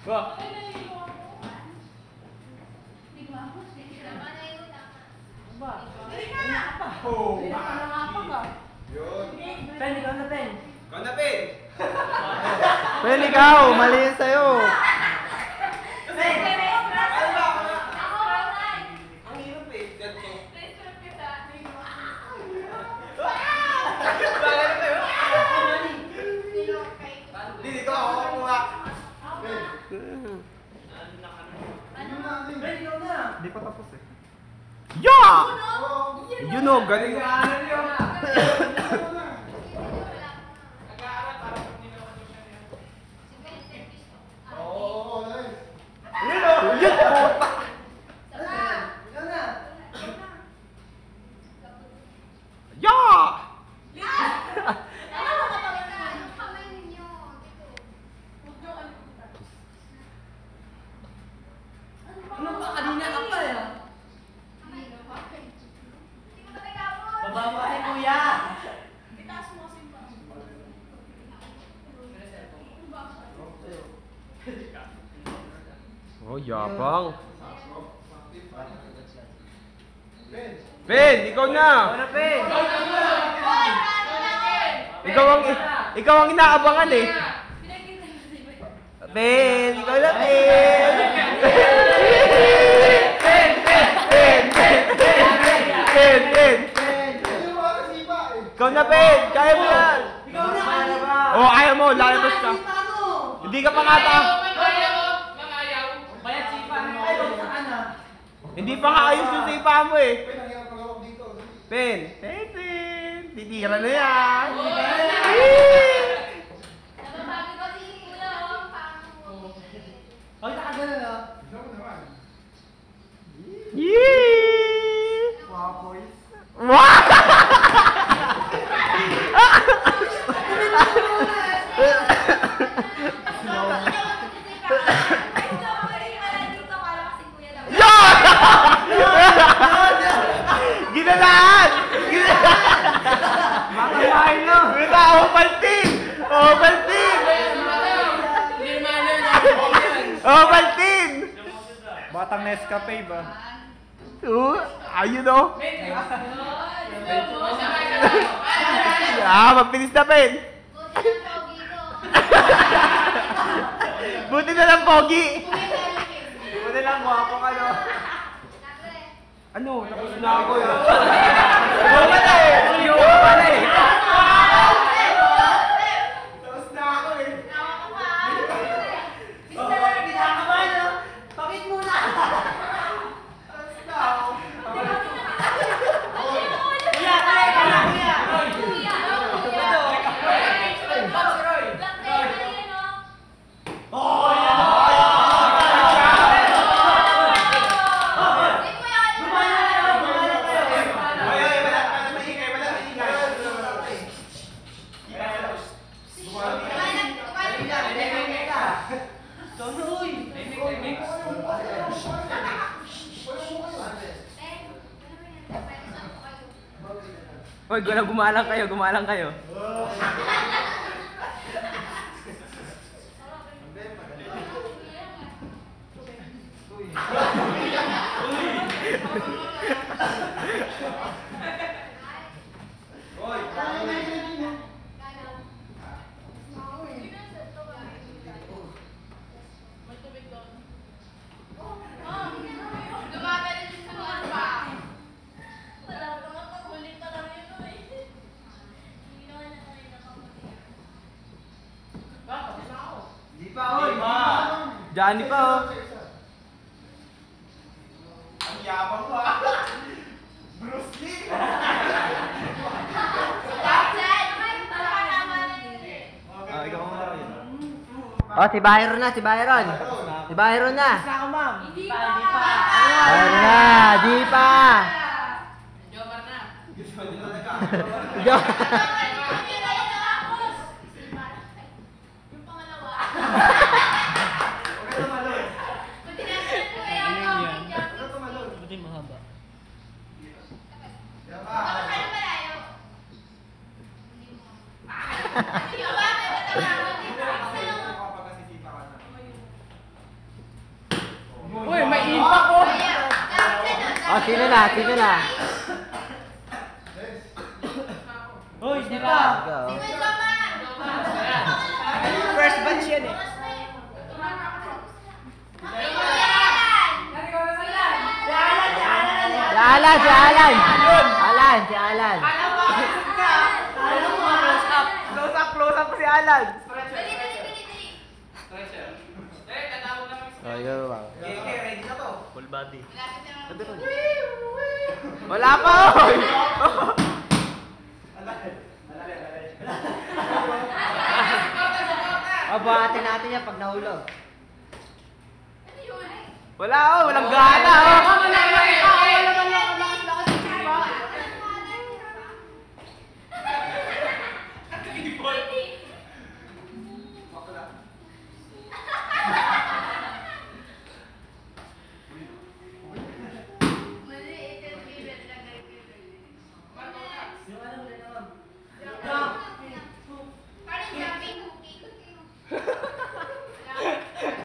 Ba? Oh, Pen, ikaw na pen. ikaw na, Pen. Pen, ikaw! Mali yun sa'yo! Ang hirap eh. Ganito. Hindi, ikaw ako kumuha. Pen, ikaw na. Di pa tapos eh. Yeah! Yun o, galing. Oo, nice. Yun o! Yun o! Ikaw na. Yeah! Ano ba? Kanina ka pa eh. Bababae, kuya. Oh, yabang. Pen. Ben, ikaw na. Ikaw na, pen. Ikaw ang inaabangan eh. Ben, ikaw na, Ben. Ben, Ben, Ben, Ben, Ben, Ben. Ano yung mga kasipa eh? Ikaw na, Ben. Kaya mo yan. Ikaw na, kaya ba? Oh, ayaw mo. Lalabas ka. Hindi ka pa nga ta. Bayad sipa. Ay, saan na? Hindi pa nga ayos yung sipa mo eh. Pen, ang hirap magawag dito. Ben, Ben, Ben. Titira na yan. Ay, nakagano na. Ikaw naman. Yee! Wapoy. Wow! Ginalaan! Makamain na! Gina, Ovaltine! Ovaltine! Ovaltine! Batang Nescafe ba? Ayun o! Magpilis na, Ben! Buti na lang, Pogi! Buti lang, guwapo ka, no? Ano? Tapos na ako eh. Ano pala eh? Ano pala eh? Tapos na ako eh. Pinakaman, no? Pakit muna. Tapos na ako. Kuya, kuya, kuya. Oh, yan. Hoy, gumalang kayo, gumalang kayo. Johnny pa oh. Ang yabang ko ah. Bruce Lee. Ikaw nga rin. Oh, si Byron na, si Byron. Si Byron na. Isa ako, ma'am. Hindi pa. Byron na, di pa. Gusto nyo na ka. Jo- Yung pangalawa. Huwag ka tumalon. Pati natin ko eh, ang Huwag ka tumalon. Buti mahaba. Yan Baka ba? kayo malayo. Hindi mo. Hindi ba? May matawag dito. Isa lang. Kapag nasisipa ka na. Sino na? Sino na? Hoy, di ba? Go. Si Kuya Jomar. First batch yan eh. Si Alan, si Alan! Alan, si Alan. Close up si Alan. Dali, dali, dali, dali. Oh, go bang. Okay, ready na to. Full body. Malapit na naman. Wala pa oy. Oh, buhatin natin yan pag nahulog. Ano yun? Wala oh, walang gana oh.